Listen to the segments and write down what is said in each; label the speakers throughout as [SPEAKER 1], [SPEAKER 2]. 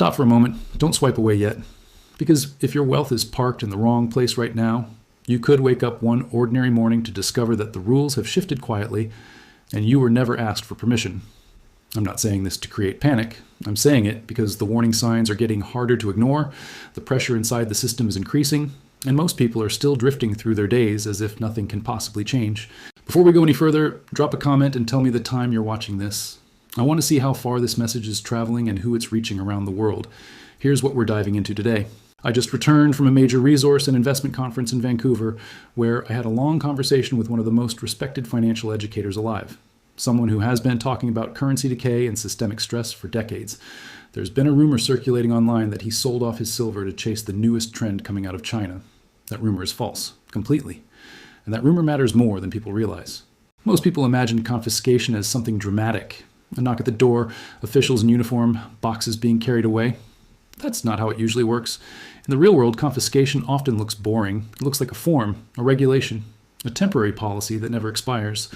[SPEAKER 1] Stop for a moment. Don't swipe away yet. Because if your wealth is parked in the wrong place right now, you could wake up one ordinary morning to discover that the rules have shifted quietly and you were never asked for permission. I'm not saying this to create panic. I'm saying it because the warning signs are getting harder to ignore, the pressure inside the system is increasing, and most people are still drifting through their days as if nothing can possibly change. Before we go any further, drop a comment and tell me the time you're watching this. I want to see how far this message is traveling and who it's reaching around the world. Here's what we're diving into today. I just returned from a major resource and investment conference in Vancouver, where I had a long conversation with one of the most respected financial educators alive. Someone who has been talking about currency decay and systemic stress for decades. There's been a rumor circulating online that he sold off his silver to chase the newest trend coming out of China. That rumor is false, completely. And that rumor matters more than people realize. Most people imagine confiscation as something dramatic. A knock at the door, officials in uniform, boxes being carried away. That's not how it usually works. In the real world, confiscation often looks boring. It looks like a form, a regulation, a temporary policy that never expires.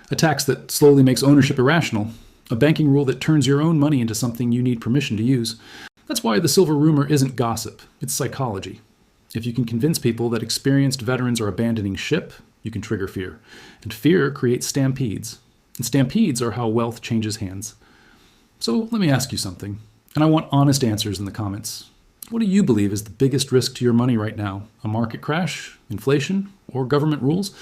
[SPEAKER 1] A tax that slowly makes ownership irrational. A banking rule that turns your own money into something you need permission to use. That's why the silver rumor isn't gossip, it's psychology. If you can convince people that experienced veterans are abandoning ship, you can trigger fear. And fear creates stampedes. And stampedes are how wealth changes hands. So let me ask you something, and I want honest answers in the comments. What do you believe is the biggest risk to your money right now? A market crash, inflation, or government rules?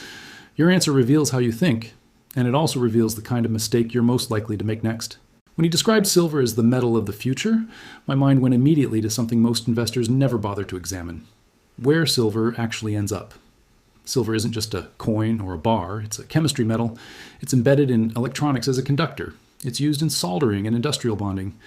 [SPEAKER 1] Your answer reveals how you think. And it also reveals the kind of mistake you're most likely to make next. When he described silver as the metal of the future, my mind went immediately to something most investors never bother to examine: where silver actually ends up. Silver isn't just a coin or a bar, it's a chemistry metal. It's embedded in electronics as a conductor. It's used in soldering and industrial bonding.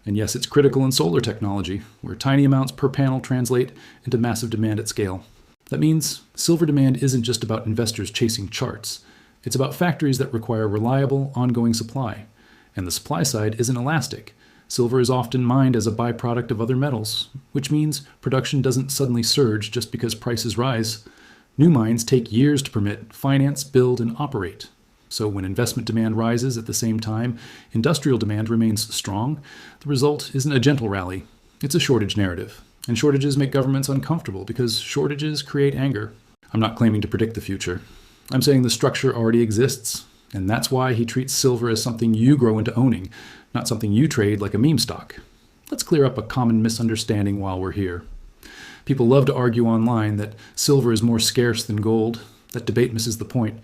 [SPEAKER 1] And yes, it's critical in solar technology, where tiny amounts per panel translate into massive demand at scale. That means silver demand isn't just about investors chasing charts. It's about factories that require reliable, ongoing supply. And the supply side isn't elastic. Silver is often mined as a byproduct of other metals, which means production doesn't suddenly surge just because prices rise. New mines take years to permit, finance, build, and operate. So when investment demand rises at the same time, industrial demand remains strong. The result isn't a gentle rally. It's a shortage narrative. And shortages make governments uncomfortable because shortages create anger. I'm not claiming to predict the future. I'm saying the structure already exists, and that's why he treats silver as something you grow into owning, not something you trade like a meme stock. Let's clear up a common misunderstanding while we're here. People love to argue online that silver is more scarce than gold. That debate misses the point.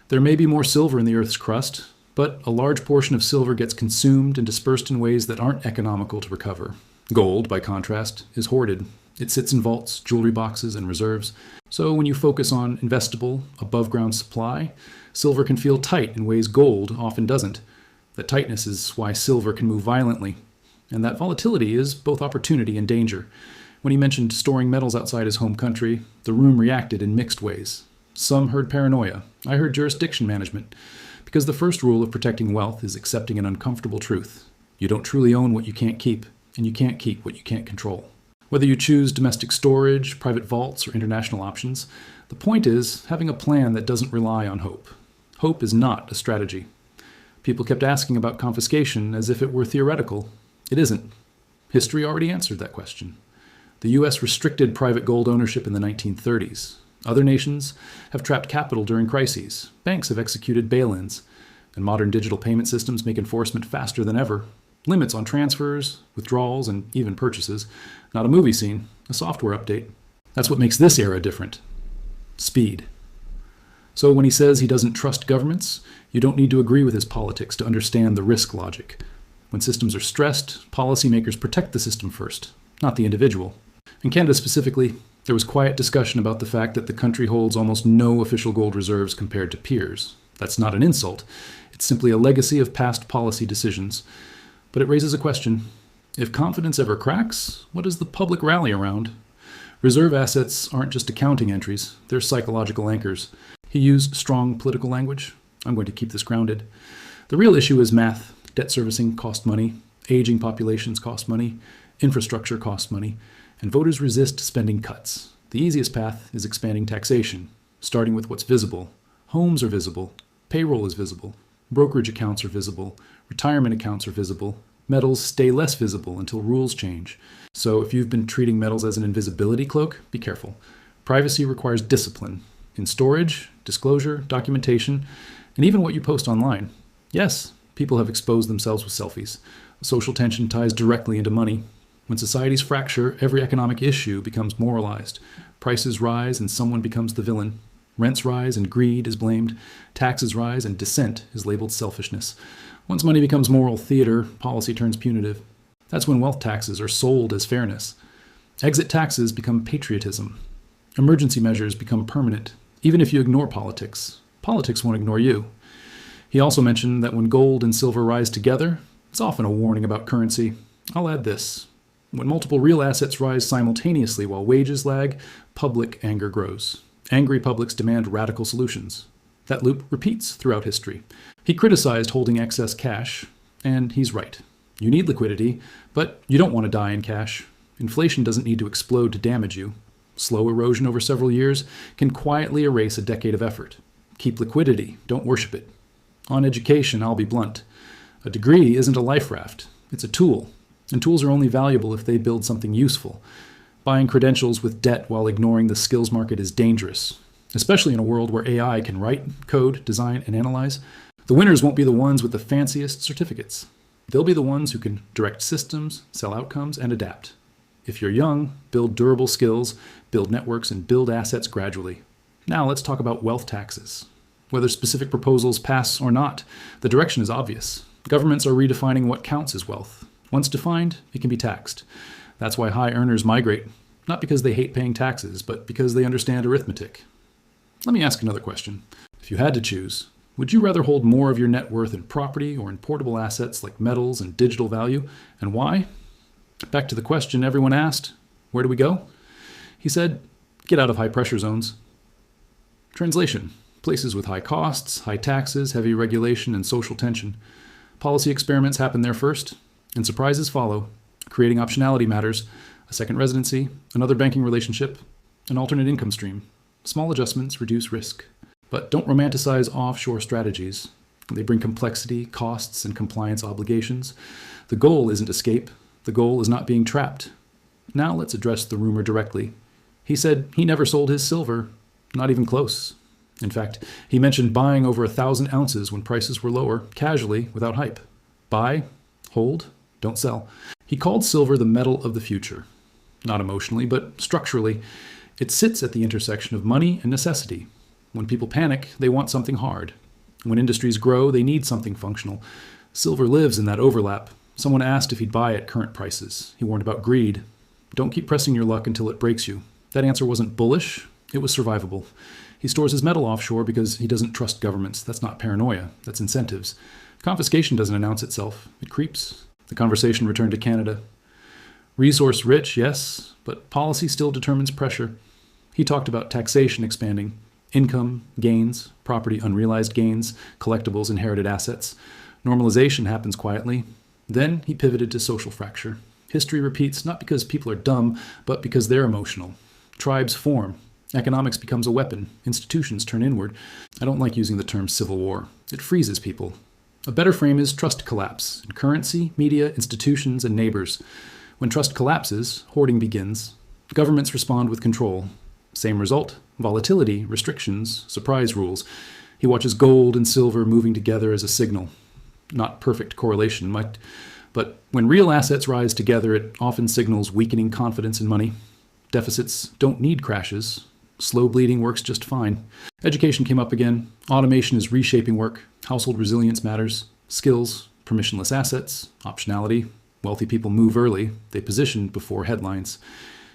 [SPEAKER 1] There may be more silver in the Earth's crust, but a large portion of silver gets consumed and dispersed in ways that aren't economical to recover. Gold, by contrast, is hoarded. It sits in vaults, jewelry boxes, and reserves. So when you focus on investable, above-ground supply, silver can feel tight in ways gold often doesn't. That tightness is why silver can move violently. And that volatility is both opportunity and danger. When he mentioned storing metals outside his home country, the room reacted in mixed ways. Some heard paranoia. I heard jurisdiction management. Because the first rule of protecting wealth is accepting an uncomfortable truth. You don't truly own what you can't keep, and you can't keep what you can't control. Whether you choose domestic storage, private vaults, or international options, the point is having a plan that doesn't rely on hope. Hope is not a strategy. People kept asking about confiscation as if it were theoretical. It isn't. History already answered that question. The US restricted private gold ownership in the 1930s. Other nations have trapped capital during crises. Banks have executed bail-ins. And modern digital payment systems make enforcement faster than ever. Limits on transfers, withdrawals, and even purchases. Not a movie scene, a software update. That's what makes this era different. Speed. So when he says he doesn't trust governments, you don't need to agree with his politics to understand the risk logic. When systems are stressed, policymakers protect the system first, not the individual. In Canada specifically, there was quiet discussion about the fact that the country holds almost no official gold reserves compared to peers. That's not an insult. It's simply a legacy of past policy decisions. But it raises a question. If confidence ever cracks, what does the public rally around? Reserve assets aren't just accounting entries, they're psychological anchors. He used strong political language. I'm going to keep this grounded. The real issue is math. Debt servicing costs money, aging populations cost money, infrastructure costs money, and voters resist spending cuts. The easiest path is expanding taxation, starting with what's visible. Homes are visible, payroll is visible, brokerage accounts are visible, retirement accounts are visible, Metals stay less visible until rules change. So if you've been treating metals as an invisibility cloak, be careful. Privacy requires discipline in storage, disclosure, documentation, and even what you post online. Yes, people have exposed themselves with selfies. Social tension ties directly into money. When societies fracture, every economic issue becomes moralized. Prices rise and someone becomes the villain. Rents rise and greed is blamed. Taxes rise and dissent is labeled selfishness. Once money becomes moral theater, policy turns punitive. That's when wealth taxes are sold as fairness. Exit taxes become patriotism. Emergency measures become permanent. Even if you ignore politics, politics won't ignore you. He also mentioned that when gold and silver rise together, it's often a warning about currency. I'll add this. When multiple real assets rise simultaneously while wages lag, public anger grows. Angry publics demand radical solutions. That loop repeats throughout history. He criticized holding excess cash, and he's right. You need liquidity, but you don't want to die in cash. Inflation doesn't need to explode to damage you. Slow erosion over several years can quietly erase a decade of effort. Keep liquidity, don't worship it. On education, I'll be blunt. A degree isn't a life raft. It's a tool, and tools are only valuable if they build something useful. Buying credentials with debt while ignoring the skills market is dangerous, especially in a world where AI can write, code, design, and analyze. The winners won't be the ones with the fanciest certificates. They'll be the ones who can direct systems, sell outcomes, and adapt. If you're young, build durable skills, build networks, and build assets gradually. Now let's talk about wealth taxes. Whether specific proposals pass or not, the direction is obvious. Governments are redefining what counts as wealth. Once defined, it can be taxed. That's why high earners migrate, not because they hate paying taxes, but because they understand arithmetic. Let me ask another question. If you had to choose, would you rather hold more of your net worth in property or in portable assets like metals and digital value, and why? Back to the question everyone asked, where do we go? He said, get out of high pressure zones. Translation, places with high costs, high taxes, heavy regulation, and social tension. Policy experiments happen there first, and surprises follow. Creating optionality matters, a second residency, another banking relationship, an alternate income stream. Small adjustments reduce risk. But don't romanticize offshore strategies. They bring complexity, costs, and compliance obligations. The goal isn't escape. The goal is not being trapped. Now let's address the rumor directly. He said he never sold his silver, not even close. In fact, he mentioned buying over 1,000 ounces when prices were lower, casually, without hype. Buy, hold, don't sell. He called silver the metal of the future. Not emotionally, but structurally. It sits at the intersection of money and necessity. When people panic, they want something hard. When industries grow, they need something functional. Silver lives in that overlap. Someone asked if he'd buy at current prices. He warned about greed. Don't keep pressing your luck until it breaks you. That answer wasn't bullish. It was survivable. He stores his metal offshore because he doesn't trust governments. That's not paranoia. That's incentives. Confiscation doesn't announce itself. It creeps. The conversation returned to Canada. Resource rich, yes, but policy still determines pressure. He talked about taxation expanding, income, gains, property unrealized gains, collectibles, inherited assets. Normalization happens quietly. Then he pivoted to social fracture. History repeats not because people are dumb, but because they're emotional. Tribes form. Economics becomes a weapon. Institutions turn inward. I don't like using the term civil war. It freezes people. A better frame is trust collapse in currency, media, institutions, and neighbors. When trust collapses, hoarding begins. Governments respond with control. Same result, volatility, restrictions, surprise rules. He watches gold and silver moving together as a signal. Not perfect correlation, but when real assets rise together, it often signals weakening confidence in money. Deficits don't need crashes. Slow bleeding works just fine. Education came up again. Automation is reshaping work. Household resilience matters. Skills, permissionless assets, optionality. Wealthy people move early. They position before headlines.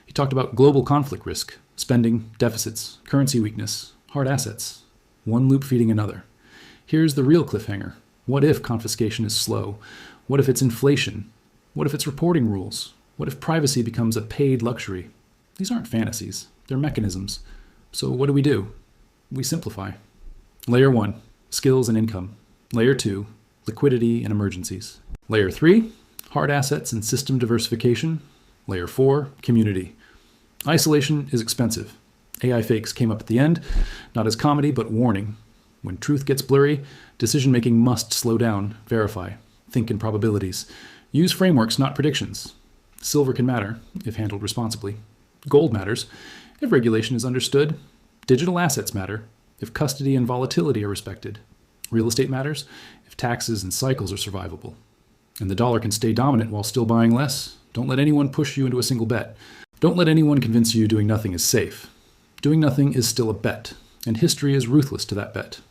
[SPEAKER 1] He talked about global conflict risk, spending, deficits, currency weakness, hard assets. One loop feeding another. Here's the real cliffhanger. What if confiscation is slow? What if it's inflation? What if it's reporting rules? What if privacy becomes a paid luxury? These aren't fantasies. They're mechanisms. So what do? We simplify. Layer 1, skills and income. Layer 2, liquidity and emergencies. Layer 3, hard assets and system diversification. Layer 4, community. Isolation is expensive. AI fakes came up at the end, not as comedy, but warning. When truth gets blurry, decision-making must slow down, verify, think in probabilities. Use frameworks, not predictions. Silver can matter, if handled responsibly. Gold matters, if regulation is understood. Digital assets matter, if custody and volatility are respected. Real estate matters, if taxes and cycles are survivable. And the dollar can stay dominant while still buying less. Don't let anyone push you into a single bet. Don't let anyone convince you doing nothing is safe. Doing nothing is still a bet, and history is ruthless to that bet.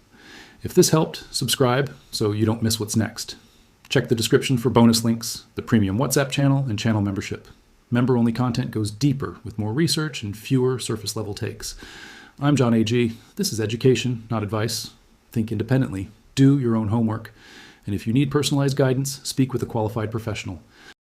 [SPEAKER 1] If this helped, subscribe so you don't miss what's next. Check the description for bonus links, the premium WhatsApp channel, and channel membership. Member-only content goes deeper with more research and fewer surface-level takes. I'm John A.G. This is education, not advice. Think independently. Do your own homework. And if you need personalized guidance, speak with a qualified professional.